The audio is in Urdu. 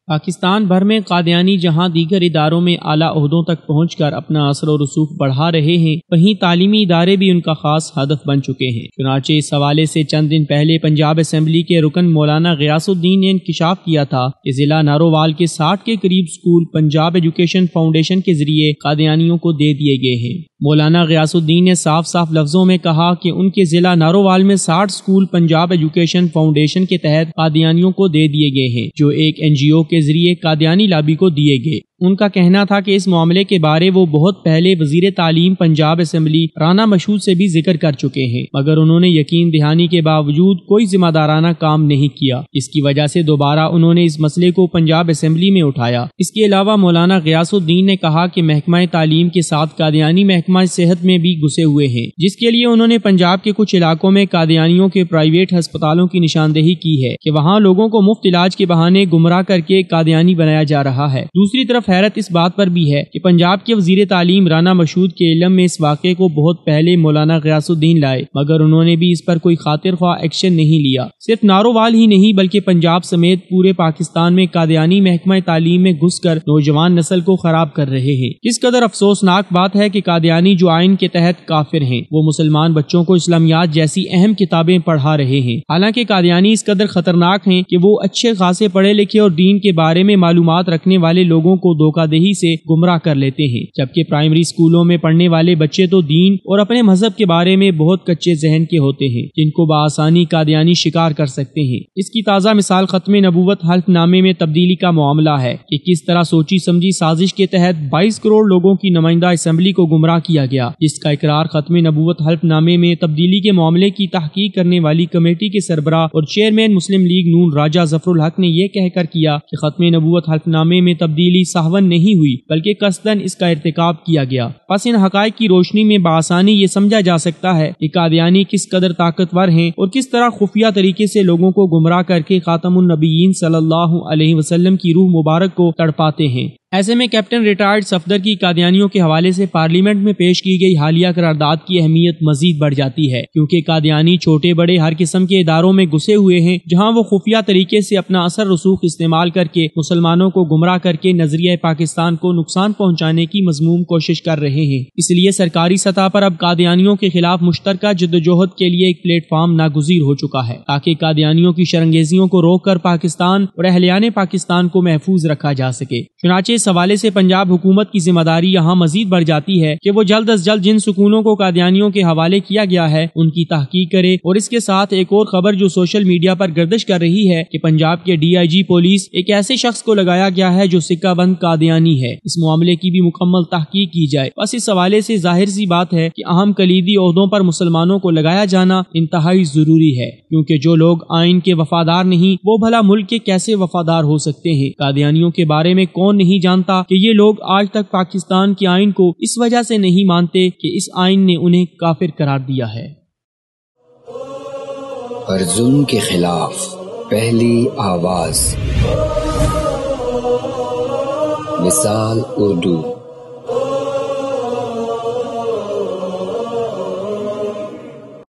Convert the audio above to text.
پاکستان بھر میں قادیانی جہاں دیگر اداروں میں اعلیٰ عہدوں تک پہنچ کر اپنا اثر و رسوخ بڑھا رہے ہیں، وہیں تعلیمی ادارے بھی ان کا خاص ہدف بن چکے ہیں۔ چنانچہ اس حوالے سے چند دن پہلے پنجاب اسمبلی کے رکن مولانا غیاث الدین نے انکشاف کیا تھا کہ ضلع نارووال کے 60 کے قریب سکول پنجاب ایجوکیشن فاؤنڈیشن کے ذریعے قادیانیوں کو دے دیے گئے ہیں۔ مولانا غیاث الدین نے صاف صاف لفظوں میں کہا کہ ان کے ضلع نارووال میں 60 سکول پنجاب ایجوکیشن فاؤنڈیشن کے تحت قادیانیوں کو دے دیے گئے ہیں، جو ایک NGO کے ذریعے قادیانی لابی کو دیے گئے۔ ان کا کہنا تھا کہ اس معاملے کے بارے وہ بہت پہلے وزیر تعلیم پنجاب اسمبلی رانا مشہود سے بھی ذکر کر چکے ہیں، مگر انہوں نے یقین دہانی کے باوجود کوئی ذمہ دارانہ کام نہیں کیا، اس کی وجہ سے دوبارہ انہوں نے اس مسئلے کو پنجاب اسمبلی میں اٹھایا۔ اس کے علاوہ مولانا غیاث الدین نے کہا کہ محکمہ تعلیم کے ساتھ قادیانی محکمہ صحت میں بھی گھسے ہوئے ہیں، جس کے لیے انہوں نے پنجاب کے کچھ علاقوں میں قادیانیوں کے پرائیویٹ ہسپتالوں کی نشاندہی کی ہے کہ وہاں لوگوں کو مفت علاج کے بہانے گمراہ کر کے قادیانی بنایا جا رہا ہے۔ دوسری طرف حیرت اس بات پر بھی ہے کہ پنجاب کے وزیر تعلیم رانا مشہود کے علم میں اس واقعے کو بہت پہلے مولانا غیاث الدین لائے، مگر انہوں نے بھی اس پر کوئی خاطر خواہ ایکشن نہیں لیا۔ صرف نارووال ہی نہیں بلکہ پنجاب سمیت پورے پاکستان میں قادیانی محکمہ تعلیم میں گھس کر نوجوان نسل کو خراب کر رہے ہیں۔ کس قدر افسوسناک بات ہے کہ قادیانی جو آئین کے تحت کافر ہیں، وہ مسلمان بچوں کو اسلامیات جیسی اہم کتابیں پڑھا رہے ہیں، حالانکہ قادیانی اس قدر خطرناک ہیں کہ وہ اچھے خاصے پڑھے لکھے اور دین کے بارے میں معلومات رکھنے والے لوگوں کو دھوکہ دہی سے گمراہ کر لیتے ہیں، جبکہ پرائمری سکولوں میں پڑھنے والے بچے تو دین اور اپنے مذہب کے بارے میں بہت کچے ذہن کے ہوتے ہیں، جن کو بآسانی قادیانی شکار کر سکتے ہیں۔ اس کی تازہ مثال ختم نبوت حلف نامے میں تبدیلی کا معاملہ ہے کہ کس طرح سوچی سمجھی سازش کے تحت 22 کروڑ لوگوں کی نمائندہ اسمبلی کو گمراہ کیا گیا، جس کا اقرار ختم نبوت حلف نامے میں تبدیلی کے معاملے کی تحقیق کرنے والی کمیٹی کے سربراہ اور چیئرمین مسلم لیگ نون راجہ ظفر الحق نے یہ کہہ کر کیا کہ ختم نبوت حلف نامے میں تبدیلی سہون نہیں ہوئی بلکہ قصداً اس کا ارتکاب کیا گیا۔ پس ان حقائق کی روشنی میں بآسانی یہ سمجھا جا سکتا ہے کہ قادیانی کس قدر طاقتور ہیں اور کس طرح خفیہ طریقے سے لوگوں کو گمراہ کر کے خاتم النبیین صلی اللہ علیہ وسلم کی روح مبارک کو تڑپاتے ہیں۔ ایسے میں کیپٹن ریٹائرڈ صفدر کی قادیانیوں کے حوالے سے پارلیمنٹ میں پیش کی گئی حالیہ قرارداد کی اہمیت مزید بڑھ جاتی ہے، کیونکہ قادیانی چھوٹے بڑے ہر قسم کے اداروں میں گھسے ہوئے ہیں، جہاں وہ خفیہ طریقے سے اپنا اثر رسوخ استعمال کر کے مسلمانوں کو گمراہ کر کے نظریہ پاکستان کو نقصان پہنچانے کی مذموم کوشش کر رہے ہیں۔ اس لیے سرکاری سطح پر اب قادیانیوں کے خلاف مشترکہ جدوجہد کے لیے ایک پلیٹ فارم ناگزیر ہو چکا ہے، تاکہ قادیانیوں کی شرنگیزیوں کو روک کر پاکستان اور اہلیان پاکستان کو محفوظ رکھا جا سکے۔ چنانچہ اس حوالے سے پنجاب حکومت کی ذمہ داری یہاں مزید بڑھ جاتی ہے کہ وہ جلد از جلد جن سکولوں کو قادیانیوں کے حوالے کیا گیا ہے ان کی تحقیق کرے، اور اس کے ساتھ ایک اور خبر جو سوشل میڈیا پر گردش کر رہی ہے کہ پنجاب کے DIG پولیس ایک ایسے شخص کو لگایا گیا ہے جو سکہ بند قادیانی ہے، اس معاملے کی بھی مکمل تحقیق کی جائے۔ بس اس حوالے سے ظاہر سی بات ہے کہ اہم کلیدی عہدوں پر مسلمانوں کو لگایا جانا انتہائی ضروری ہے، کیونکہ جو لوگ آئین کے وفادار نہیں وہ بھلا ملک کے کیسے وفادار ہو سکتے ہیں۔ قادیانیوں کے بارے میں کون نہیں جانتا کہ یہ لوگ آج تک پاکستان کے آئین کو اس وجہ سے نہیں مانتے کہ اس آئین نے انہیں کافر قرار دیا ہے۔ پر ظلم کے خلاف پہلی آواز، مثال اردو۔